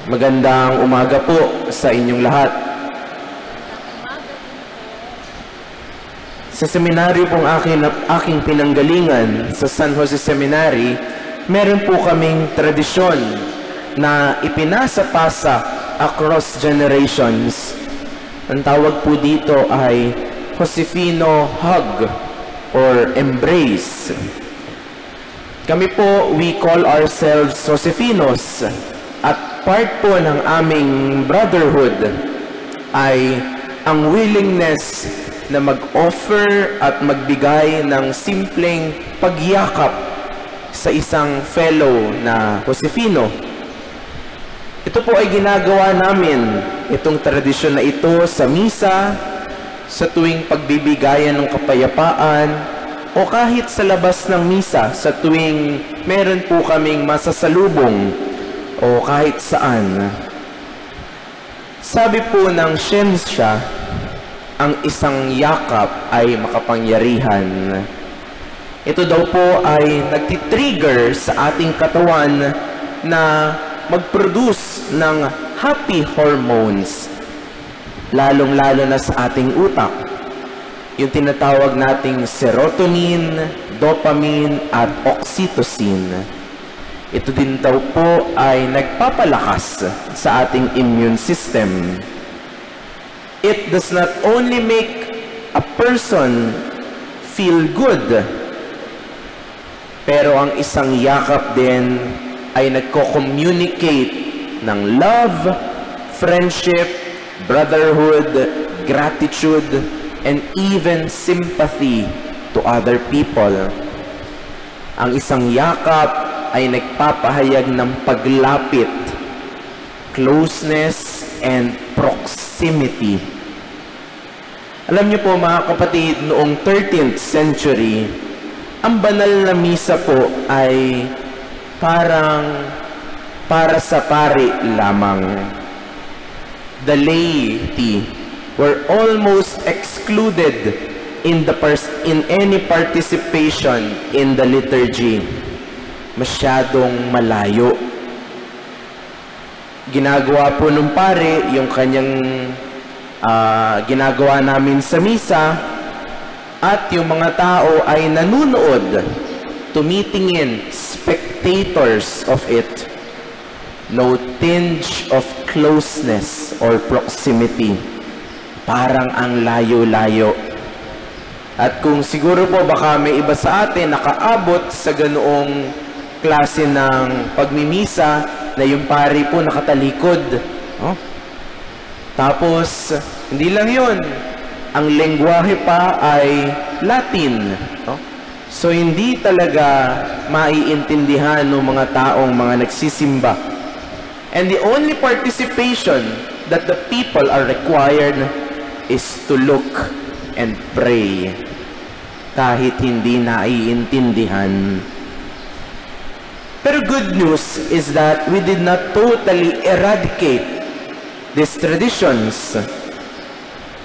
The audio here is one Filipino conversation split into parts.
Magandang umaga po sa inyong lahat. Sa seminaryo pong aking pinanggalingan sa San Jose Seminary, meron po kaming tradisyon na ipinasa-pasa across generations. Ang tawag po dito ay Josefino Hug or Embrace. Kami po, we call ourselves Josefinos, at part po ng aming brotherhood ay ang willingness na mag-offer at magbigay ng simpleng pagyakap sa isang fellow na Josefino. Ito po ay ginagawa namin, itong tradisyon na ito, sa misa, sa tuwing pagbibigayan ng kapayapaan, o kahit sa labas ng misa, sa tuwing meron po kaming masasalubong, o kahit saan. Sabi po ng siyensya, ang isang yakap ay makapangyarihan. Ito daw po ay nagtitrigger sa ating katawan na mag-produce ng happy hormones, lalong-lalo na sa ating utak. Yung tinatawag nating serotonin, dopamine, at oxytocin. Ito din daw po ay nagpapalakas sa ating immune system. It does not only make a person feel good, pero ang isang yakap din ay nagko-communicate ng love, friendship, brotherhood, gratitude, and even sympathy to other people. Ang isang yakap ay nagpapahayag ng paglapit, closeness, and proximity. Alam niyo po mga kapatid, noong 13th century, ang banal na misa po ay parang para sa pari lamang. The laity were almost excluded in any participation in the liturgy. Masyadong malayo. Ginagawa po nung pare yung kanyang ginagawa namin sa misa, at yung mga tao ay nanunood, tumitingin, spectators of it. No tinge of closeness or proximity. Parang ang layo-layo. At kung siguro po baka may iba sa atin nakaabot sa ganoong klase ng pagmimisa na yung pari po nakatalikod. Tapos, hindi lang yun. Ang lengguwahe pa ay Latin. So, hindi talaga maiintindihan ng mga taong mga nagsisimba. And the only participation that the people are required is to look and pray. Kahit hindi naiintindihan. Pero good news is that we did not totally eradicate these traditions.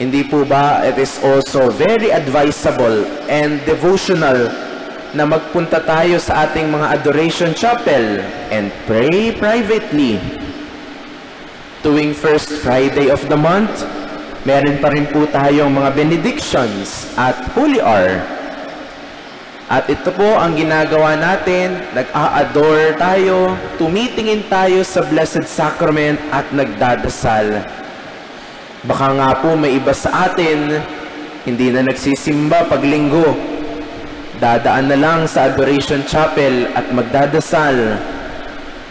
Hindi po ba it is also very advisable and devotional na magpunta tayo sa ating mga adoration chapel and pray privately. Tuwing first Friday of the month, meron pa rin po tayong mga benedictions at Holy Hour. At ito po ang ginagawa natin, nag-a-adore tayo, tumitingin tayo sa Blessed Sacrament at nagdadasal. Baka nga po may iba sa atin, hindi na nagsisimba pag linggo. Dadaan na lang sa Adoration Chapel at magdadasal.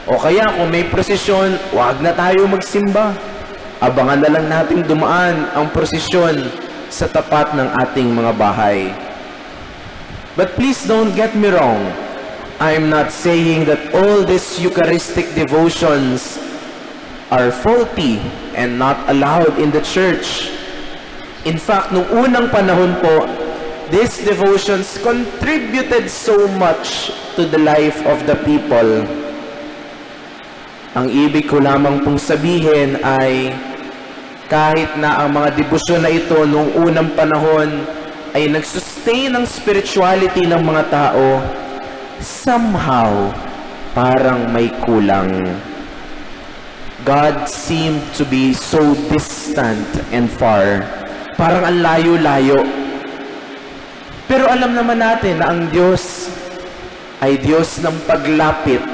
O kaya kung may prosesyon, wag na tayo magsimba. Abangan na lang natin dumaan ang prosesyon sa tapat ng ating mga bahay. But please don't get me wrong. I'm not saying that all these Eucharistic devotions are faulty and not allowed in the church. In fact, nung unang panahon po, these devotions contributed so much to the life of the people. Ang ibig ko lamang pong sabihin ay kahit na ang mga debosyon na ito noong unang panahon ay nagsustain ang spirituality ng mga tao, somehow, parang may kulang. God seemed to be so distant and far. Parang ang layo-layo. Pero alam naman natin na ang Diyos ay Diyos ng paglapit,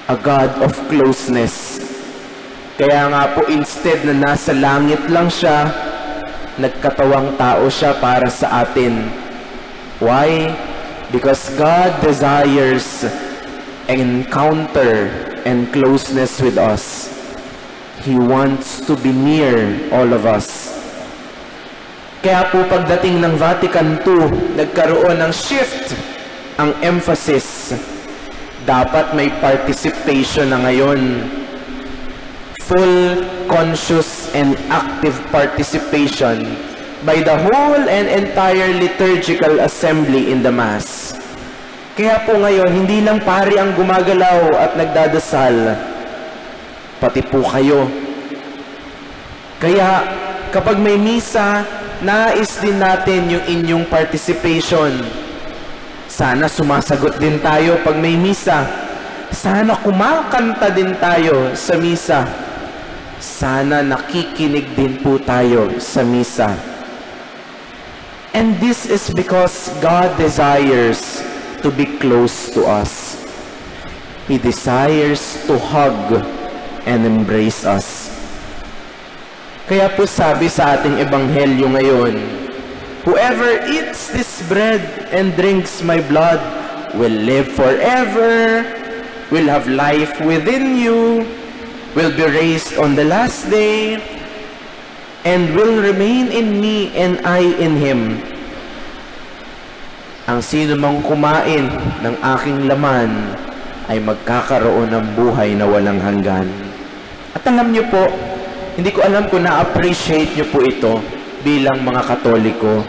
a God of closeness. Kaya nga po, instead na nasa langit lang siya, nagkatawang tao siya para sa atin. Why? Because God desires encounter and closeness with us. He wants to be near all of us. Kaya po pagdating ng Vatican II, nagkaroon ng shift ang emphasis. Dapat may participation na ngayon. Full, conscious, and active participation by the whole and entire liturgical assembly in the Mass. Kaya po ngayon, hindi lang pari ang gumagalaw at nagdadasal, pati po kayo. Kaya kapag may misa, nais din natin yung inyong participation. Sana sumasagot din tayo pag may misa. Sana kumakanta din tayo sa misa. Sana nakikinig din po tayo sa misa. And this is because God desires to be close to us. He desires to hug and embrace us. Kaya po sabi sa ating ebanghelyo ngayon, whoever eats this bread and drinks my blood will live forever, will have life within you, will be raised on the last day, and will remain in me and I in him. Ang sino mang kumain ng aking laman ay magkakaroon ng buhay na walang hanggan. At alam niyo po, hindi ko alam kung na-appreciate niyo po ito bilang mga Katoliko,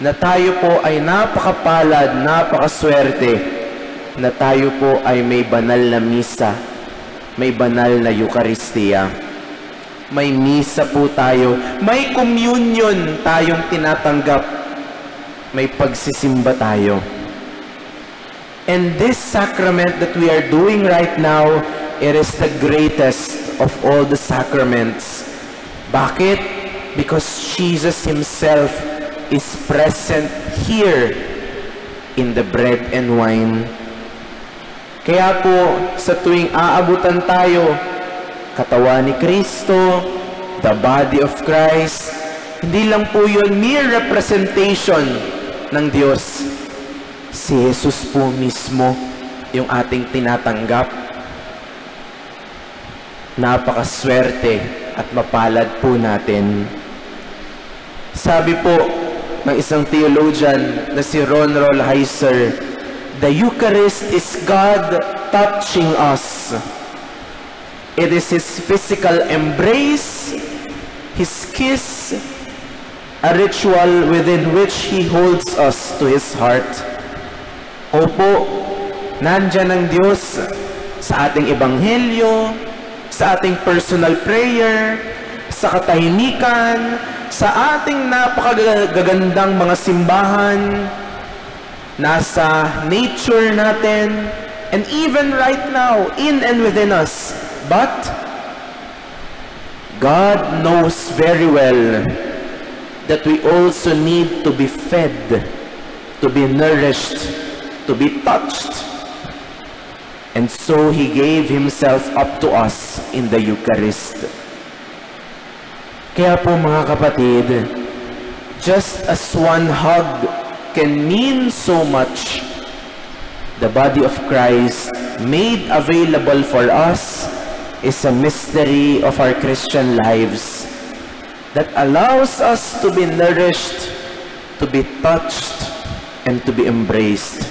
na tayo po ay napakapalad, napakaswerte, na tayo po ay may banal na misa, may banal na Eucharistia. May misa po tayo, may communion tayong tinatanggap, may pagsisimba tayo. And this sacrament that we are doing right now, it is the greatest of all the sacraments. Bakit? Because Jesus Himself is present here in the bread and wine. Kaya po, sa tuwing aabutan tayo, katawan ni Kristo, the body of Christ, hindi lang po yun mere representation ng Diyos. Si Jesus po mismo yung ating tinatanggap. Napakaswerte at mapalad po natin. Sabi po ng isang theologian na si Ron Rolheiser, the Eucharist is God touching us. It is His physical embrace, His kiss, a ritual within which He holds us to His heart. Opo, nandyan ang Diyos sa ating ebanghelyo, sa ating personal prayer, sa katahimikan, sa ating napakagagandang mga simbahan, nasa nature natin, and even right now, in and within us. But God knows very well that we also need to be fed, to be nourished, to be touched. And so He gave Himself up to us in the Eucharist. Kaya po mga kapatid, just as one hug can mean so much, the body of Christ made available for us is a mystery of our Christian lives that allows us to be nourished, to be touched, and to be embraced.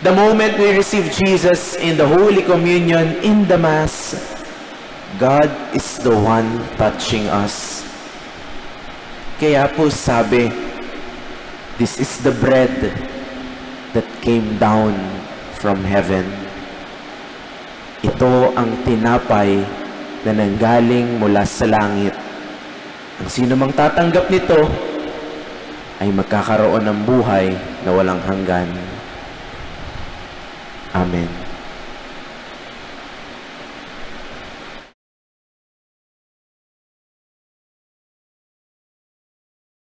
The moment we receive Jesus in the Holy Communion, in the Mass, God is the one touching us. Kaya po sabi, this is the bread that came down from heaven. Ito ang tinapay na nanggaling mula sa langit. Ang sino mang tatanggap nito ay magkakaroon ng buhay na walang hanggan. Amen.